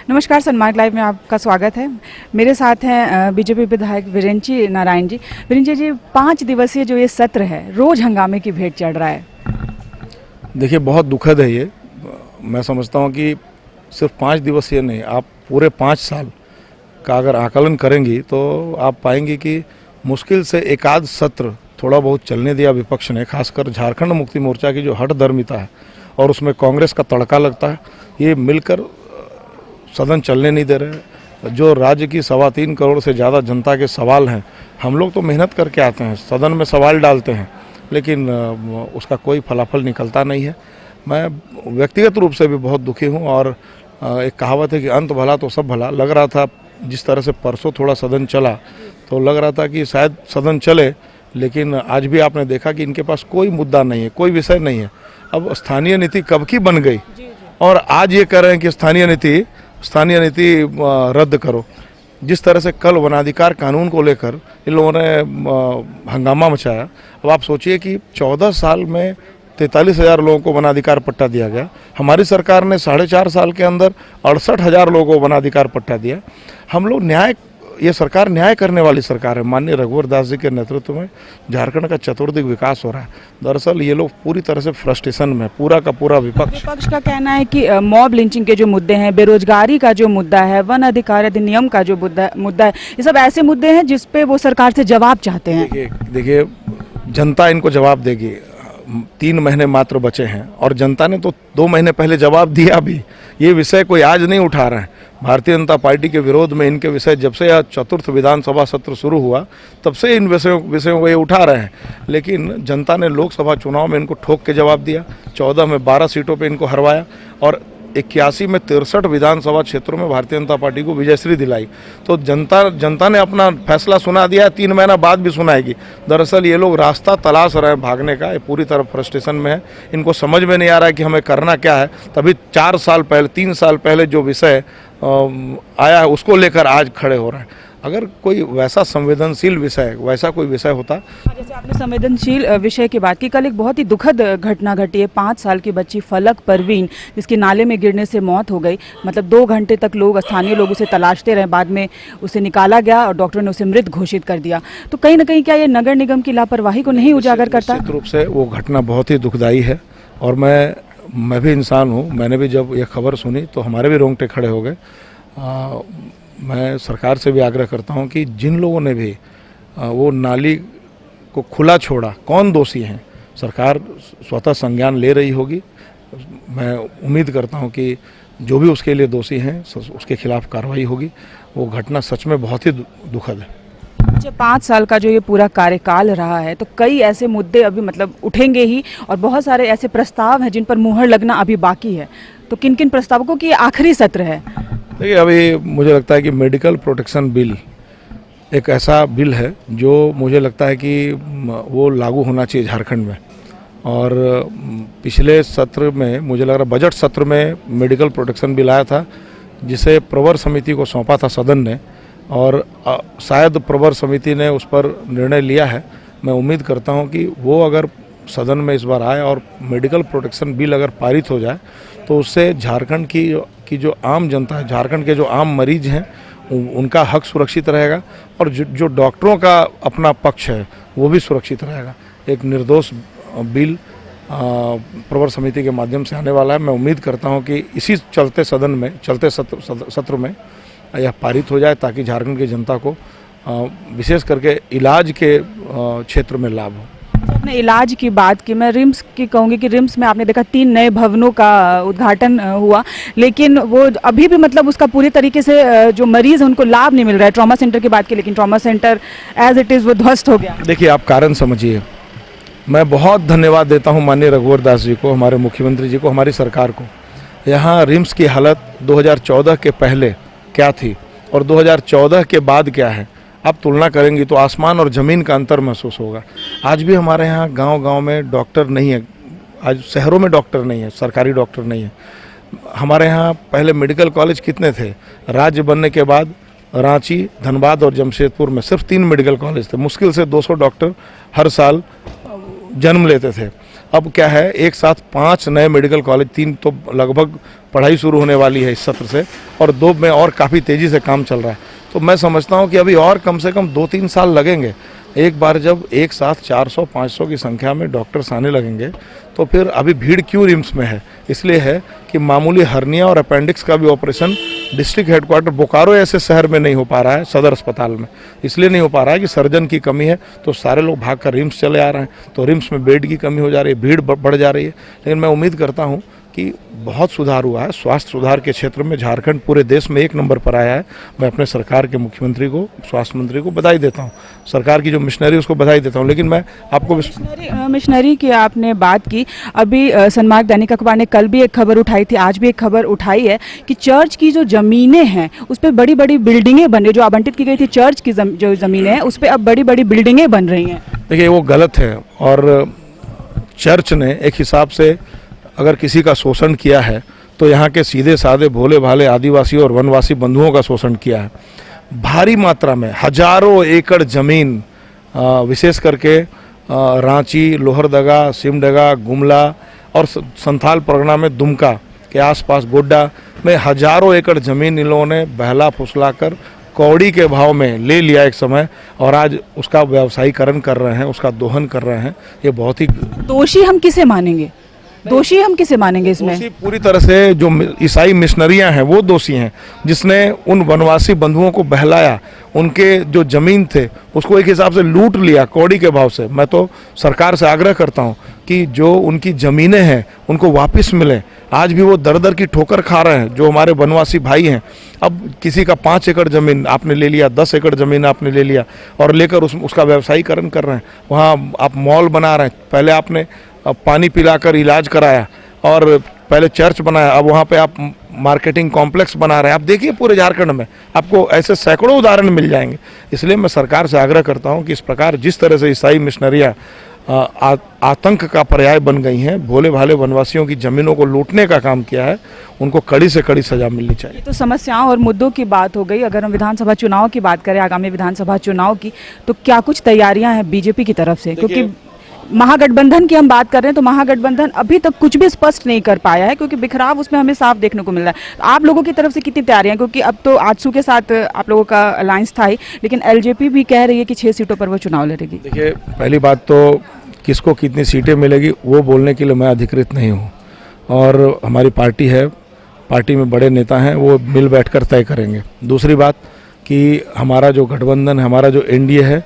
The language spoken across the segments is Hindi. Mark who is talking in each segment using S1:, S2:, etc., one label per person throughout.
S1: नमस्कार, सनमार्ग लाइव में आपका स्वागत है। मेरे साथ हैं बीजेपी विधायक विरेंची नारायण जी। विरेंची जी, 5 दिवसीय जो ये सत्र है, रोज हंगामे की भेंट चढ़ रहा है।
S2: देखिए, बहुत दुखद है ये। मैं समझता हूँ कि सिर्फ 5 दिवसीय नहीं, आप पूरे 5 साल का अगर आकलन करेंगी तो आप पाएंगे कि मुश्किल से एक आध सत्र थोड़ा बहुत चलने दिया विपक्ष ने, खासकर झारखंड मुक्ति मोर्चा की जो हठधर्मिता है और उसमें कांग्रेस का तड़का लगता है, ये मिलकर सदन चलने नहीं दे रहे। जो राज्य की 3.25 करोड़ से ज़्यादा जनता के सवाल हैं, हम लोग तो मेहनत करके आते हैं, सदन में सवाल डालते हैं, लेकिन उसका कोई फलाफल निकलता नहीं है। मैं व्यक्तिगत रूप से भी बहुत दुखी हूँ और एक कहावत है कि अंत भला तो सब भला। लग रहा था जिस तरह से परसों थोड़ा सदन चला तो लग रहा था कि शायद सदन चले, लेकिन आज भी आपने देखा कि इनके पास कोई मुद्दा नहीं है, कोई विषय नहीं है। अब स्थानीय नीति कब की बन गई और आज ये कह रहे हैं कि स्थानीय नीति रद्द करो। जिस तरह से कल वनाधिकार कानून को लेकर इन लोगों ने हंगामा मचाया, अब आप सोचिए कि 14 साल में 43,000 लोगों को वनाधिकार पट्टा दिया गया। हमारी सरकार ने 4.5 साल के अंदर 68,000 लोगों को वनाधिकार पट्टा दिया। हम लोग ये सरकार न्याय करने वाली सरकार है। माननीय रघुवर दास जी के नेतृत्व में झारखंड का चतुर्दिक विकास हो रहा है। दरअसल ये लोग पूरी तरह से फ्रस्ट्रेशन में, पूरा का पूरा विपक्ष
S1: का कहना है कि मॉब लिंचिंग के जो मुद्दे हैं, बेरोजगारी का जो मुद्दा है, वन अधिकार अधिनियम का जो मुद्दा है, ये सब ऐसे मुद्दे हैं जिस पे वो सरकार से जवाब चाहते हैं।
S2: देखिए, जनता इनको जवाब देगी। 3 महीने मात्र बचे हैं और जनता ने तो 2 महीने पहले जवाब दिया भी। ये विषय कोई आज नहीं उठा रहे हैं। भारतीय जनता पार्टी के विरोध में इनके विषय जब से यह 4th विधानसभा सत्र शुरू हुआ तब से इन विषयों को ये उठा रहे हैं, लेकिन जनता ने लोकसभा चुनाव में इनको ठोक के जवाब दिया। 14 में 12 सीटों पे इनको हरवाया और 81 में 63 विधानसभा क्षेत्रों में भारतीय जनता पार्टी को विजयश्री दिलाई। तो जनता ने अपना फैसला सुना दिया, 3 महीना बाद भी सुनाएगी। दरअसल ये लोग रास्ता तलाश रहे हैं भागने का, ये पूरी तरह फ्रस्ट्रेशन में है। इनको समझ में नहीं आ रहा है कि हमें करना क्या है। तभी 3 साल पहले जो विषय आया है उसको लेकर आज खड़े हो रहे हैं। अगर कोई वैसा संवेदनशील विषय, वैसा कोई विषय होता।
S1: जैसे आपने संवेदनशील विषय की बात की, कल एक बहुत ही दुखद घटना घटी है। 5 साल की बच्ची फलक परवीन, जिसकी नाले में गिरने से मौत हो गई। मतलब 2 घंटे तक स्थानीय लोग उसे तलाशते रहे, बाद में उसे निकाला गया और डॉक्टरों ने उसे मृत घोषित कर दिया। तो कहीं ना कहीं क्या ये नगर निगम की लापरवाही को नहीं उजागर करता?
S2: निश्चित रूप से वो घटना बहुत ही दुखदायी है और मैं भी इंसान हूँ। मैंने भी जब ये खबर सुनी तो हमारे भी रोंगटे खड़े हो गए। मैं सरकार से भी आग्रह करता हूं कि जिन लोगों ने भी वो नाली को खुला छोड़ा, कौन दोषी हैं, सरकार स्वतः संज्ञान ले रही होगी। मैं उम्मीद करता हूं कि जो भी उसके लिए दोषी हैं उसके खिलाफ कार्रवाई होगी। वो घटना सच में बहुत ही दुखद है।
S1: अच्छा, 5 साल का जो ये पूरा कार्यकाल रहा है, तो कई ऐसे मुद्दे अभी मतलब उठेंगे ही और बहुत सारे ऐसे प्रस्ताव हैं जिन पर मुहर लगना अभी बाकी है। तो किन किन प्रस्तावों की आखिरी सत्र है?
S2: देखिए, अभी मुझे लगता है कि मेडिकल प्रोटेक्शन बिल एक ऐसा बिल है जो मुझे लगता है कि वो लागू होना चाहिए झारखंड में। और पिछले सत्र में मुझे लग रहा है बजट सत्र में मेडिकल प्रोटेक्शन बिल आया था, जिसे प्रवर समिति को सौंपा था सदन ने और शायद प्रवर समिति ने उस पर निर्णय लिया है। मैं उम्मीद करता हूं कि वो अगर सदन में इस बार आए और मेडिकल प्रोटेक्शन बिल अगर पारित हो जाए तो उससे झारखंड की जो आम जनता है, झारखंड के जो आम मरीज हैं, उनका हक सुरक्षित रहेगा और जो डॉक्टरों का अपना पक्ष है वो भी सुरक्षित रहेगा। एक निर्दोष बिल प्रवर समिति के माध्यम से आने वाला है। मैं उम्मीद करता हूं कि इसी चलते सत्र में यह पारित हो जाए ताकि झारखंड की जनता को विशेष करके इलाज के क्षेत्र में लाभ हो।
S1: आपने इलाज की बात की, मैं रिम्स की कहूँगी कि रिम्स में आपने देखा 3 नए भवनों का उद्घाटन हुआ, लेकिन वो अभी भी मतलब उसका पूरी तरीके से जो मरीज हैं उनको लाभ नहीं मिल रहा है। ट्रॉमा सेंटर की बात की, लेकिन trauma centre as it is वो ध्वस्त हो गया।
S2: देखिए, आप कारण समझिए। मैं बहुत धन्यवाद देता हूँ माननीय रघुवर दास जी को, हमारे मुख्यमंत्री जी को, हमारी सरकार को। यहाँ रिम्स की हालत 2014 के पहले क्या थी और 2014 के बाद क्या है, आप तुलना करेंगी तो आसमान और ज़मीन का अंतर महसूस होगा। आज भी हमारे यहाँ गांव-गांव में डॉक्टर नहीं है। आज शहरों में डॉक्टर नहीं है, सरकारी डॉक्टर नहीं है। हमारे यहाँ पहले मेडिकल कॉलेज कितने थे? राज्य बनने के बाद रांची, धनबाद और जमशेदपुर में सिर्फ 3 मेडिकल कॉलेज थे। मुश्किल से 200 डॉक्टर हर साल जन्म लेते थे। अब क्या है, एक साथ 5 नए मेडिकल कॉलेज, 3 तो लगभग पढ़ाई शुरू होने वाली है इस सत्र से, और 2 में और काफ़ी तेज़ी से काम चल रहा है। तो मैं समझता हूँ कि अभी और कम से कम 2-3 साल लगेंगे। एक बार जब एक साथ 400-500 की संख्या में डॉक्टर्स आने लगेंगे तो फिर अभी भीड़ क्यों रिम्स में है, इसलिए है कि मामूली हर्निया और अपेंडिक्स का भी ऑपरेशन डिस्ट्रिक्ट हेडक्वार्टर बोकारो ऐसे शहर में नहीं हो पा रहा है, सदर अस्पताल में इसलिए नहीं हो पा रहा है कि सर्जन की कमी है, तो सारे लोग भाग कर रिम्स चले आ रहे हैं, तो रिम्स में बेड की कमी हो जा रही है, भीड़ बढ़ जा रही है। लेकिन मैं उम्मीद करता हूँ कि बहुत सुधार हुआ है स्वास्थ्य सुधार के क्षेत्र में। झारखंड पूरे देश में 1 नंबर पर आया है। मैं अपने सरकार के मुख्यमंत्री को, स्वास्थ्य मंत्री को बधाई देता हूँ, सरकार की जो मिशनरी उसको बधाई देता हूँ। लेकिन मैं आपको
S1: मिशनरी की आपने बात की, अभी सन्मार्ग दैनिक अखबार ने कल भी एक खबर उठाई थी, आज भी एक खबर उठाई है कि चर्च की जो ज़मीनें हैं उस पर बड़ी बड़ी बिल्डिंगें बन रही, जो आवंटित की गई थी चर्च की जो ज़मीनें हैं उस पर अब बड़ी बड़ी बिल्डिंगें बन रही हैं।
S2: देखिए, वो गलत है, और चर्च ने एक हिसाब से अगर किसी का शोषण किया है तो यहाँ के सीधे साधे भोले भाले आदिवासी और वनवासी बंधुओं का शोषण किया है। भारी मात्रा में हजारों एकड़ जमीन, विशेष करके रांची, लोहरदगा, सिमडगा, गुमला और संथाल परगना में दुमका के आसपास गोड्डा में हजारों एकड़ जमीन इन लोगों ने बहला फुसला कर कौड़ी के भाव में ले लिया एक समय, और आज उसका व्यवसायीकरण कर रहे हैं, उसका दोहन कर रहे हैं। ये बहुत ही
S1: दोषी हम किसे मानेंगे? दोषी हम किसे मानेंगे इसमें?
S2: दोषी पूरी तरह से जो ईसाई मिशनरियां हैं वो दोषी हैं, जिसने उन वनवासी बंधुओं को बहलाया, उनके जो जमीन थे उसको एक हिसाब से लूट लिया कौड़ी के भाव से। मैं तो सरकार से आग्रह करता हूं कि जो उनकी ज़मीनें हैं उनको वापस मिलें। आज भी वो दर दर की ठोकर खा रहे हैं जो हमारे वनवासी भाई हैं। अब किसी का 5 एकड़ ज़मीन आपने ले लिया, 10 एकड़ ज़मीन आपने ले लिया और लेकर उसका व्यवसायीकरण कर रहे हैं। वहाँ आप मॉल बना रहे हैं, पहले आपने पानी पिलाकर इलाज कराया, और पहले चर्च बनाया, अब वहाँ पे आप मार्केटिंग कॉम्प्लेक्स बना रहे हैं। आप देखिए पूरे झारखंड में आपको ऐसे सैकड़ों उदाहरण मिल जाएंगे। इसलिए मैं सरकार से आग्रह करता हूँ कि इस प्रकार जिस तरह से ईसाई मिशनरियाँ आतंक का पर्याय बन गई हैं, भोले भाले वनवासियों की ज़मीनों को लूटने का काम किया है, उनको कड़ी से कड़ी सज़ा मिलनी चाहिए।
S1: तो समस्याओं और मुद्दों की बात हो गई। अगर हम विधानसभा चुनाव की बात करें, आगामी विधानसभा चुनाव की, तो क्या कुछ तैयारियां हैं बीजेपी की तरफ से? क्योंकि महागठबंधन की हम बात कर रहे हैं तो महागठबंधन अभी तक कुछ भी स्पष्ट नहीं कर पाया है, क्योंकि बिखराव उसमें हमें साफ देखने को मिल रहा है। आप लोगों की तरफ से कितनी तैयारियां? क्योंकि अब तो आजसू के साथ आप लोगों का अलायंस था ही, लेकिन एलजेपी भी कह रही है कि 6 सीटों पर वो चुनाव लड़ेगी।
S2: देखिए, पहली बात तो किसको कितनी सीटें मिलेगी वो बोलने के लिए मैं अधिकृत नहीं हूँ, और हमारी पार्टी है, पार्टी में बड़े नेता हैं, वो मिल बैठकर तय करेंगे। दूसरी बात कि हमारा जो गठबंधन है, हमारा जो एनडीए है,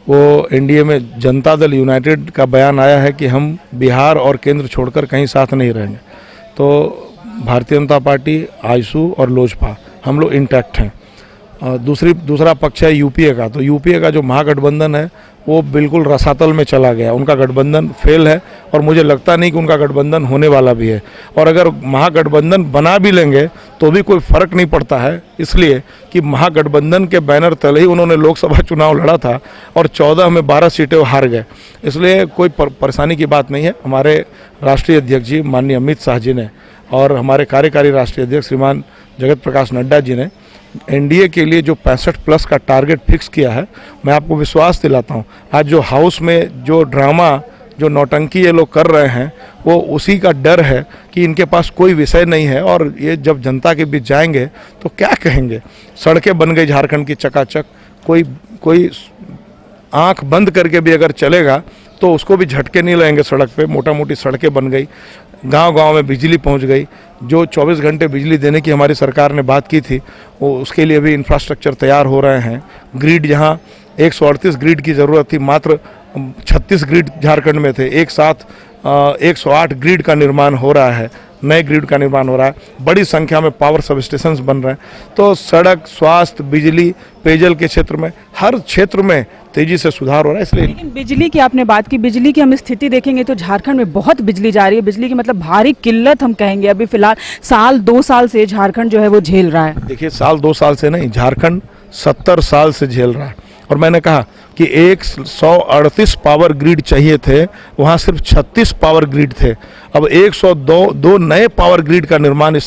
S2: वो एनडीए में जनता दल यूनाइटेड का बयान आया है कि हम बिहार और केंद्र छोड़कर कहीं साथ नहीं रहेंगे। तो भारतीय जनता पार्टी, आजसू और लोजपा हम लोग इंटैक्ट हैं। दूसरा पक्ष है यूपीए का। तो यूपीए का जो महागठबंधन है वो बिल्कुल रसातल में चला गया, उनका गठबंधन फेल है, और मुझे लगता नहीं कि उनका गठबंधन होने वाला भी है। और अगर महागठबंधन बना भी लेंगे तो भी कोई फर्क नहीं पड़ता है, इसलिए कि महागठबंधन के बैनर तले ही उन्होंने लोकसभा चुनाव लड़ा था और 14 में 12 सीटें हार गए। इसलिए कोई परेशानी की बात नहीं है। हमारे राष्ट्रीय अध्यक्ष जी माननीय अमित शाह जी ने और हमारे कार्यकारी राष्ट्रीय अध्यक्ष श्रीमान जगत प्रकाश नड्डा जी ने एनडीए के लिए जो 65+ का टारगेट फिक्स किया है, मैं आपको विश्वास दिलाता हूं, आज जो हाउस में जो ड्रामा, जो नौटंकी ये लोग कर रहे हैं, वो उसी का डर है कि इनके पास कोई विषय नहीं है, और ये जब जनता के बीच जाएंगे तो क्या कहेंगे। सड़कें बन गई झारखंड की चकाचक, कोई आंख बंद करके भी अगर चलेगा तो उसको भी झटके नहीं लगेंगे। सड़क पे मोटा मोटी सड़कें बन गई, गांव-गांव में बिजली पहुंच गई। जो 24 घंटे बिजली देने की हमारी सरकार ने बात की थी, वो उसके लिए भी इंफ्रास्ट्रक्चर तैयार हो रहे हैं। ग्रिड, जहां 138 ग्रिड की ज़रूरत थी, मात्र 36 ग्रिड झारखंड में थे, एक साथ 108 ग्रिड का निर्माण हो रहा है, नए ग्रिड का निर्माण हो रहा है। बड़ी संख्या में पावर सब स्टेशंस बन रहे हैं। तो सड़क, स्वास्थ्य, बिजली, पेयजल के क्षेत्र में, हर क्षेत्र में तेजी से सुधार हो रहा है। इसलिए
S1: लेकिन बिजली की आपने बात की, बिजली की हम स्थिति देखेंगे तो झारखंड में बहुत बिजली जा रही है। बिजली की मतलब भारी किल्लत हम कहेंगे। अभी फिलहाल 1-2 साल से झारखंड जो है वो झेल रहा है।
S2: देखिए, 1-2 साल से नहीं, झारखंड 70 साल से झेल रहा है। और मैंने कहा कि 138 पावर ग्रिड चाहिए थे, वहाँ सिर्फ 36 पावर ग्रिड थे। अब 102 नए पावर ग्रिड का निर्माण ये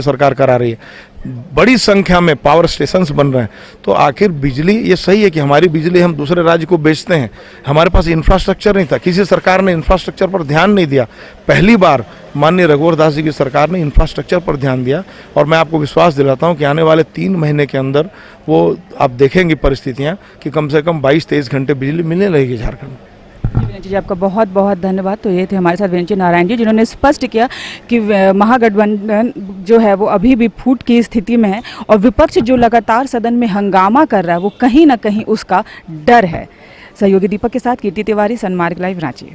S2: सरकार करा रही है। बड़ी संख्या में पावर स्टेशंस बन रहे हैं, तो आखिर बिजली, ये सही है कि हमारी बिजली हम दूसरे राज्य को बेचते हैं, हमारे पास इंफ्रास्ट्रक्चर नहीं था, किसी सरकार ने इंफ्रास्ट्रक्चर पर ध्यान नहीं दिया। पहली बार माननीय रघुवर दास जी की सरकार ने इंफ्रास्ट्रक्चर पर ध्यान दिया, और मैं आपको विश्वास दिलाता हूं कि आने वाले 3 महीने के अंदर वो आप देखेंगे परिस्थितियां कि कम से कम 22-23 घंटे बिजली मिलने लगेगी झारखंड में।
S1: विनय जी, आपका बहुत बहुत धन्यवाद। तो ये थे हमारे साथ विनय नारायण जी, जिन्होंने स्पष्ट किया कि महागठबंधन जो है वो अभी भी फूट की स्थिति में है, और विपक्ष जो लगातार सदन में हंगामा कर रहा है वो कहीं ना कहीं उसका डर है। सहयोगी दीपक के साथ कीर्ति तिवारी, सनमार्ग लाइव, रांची।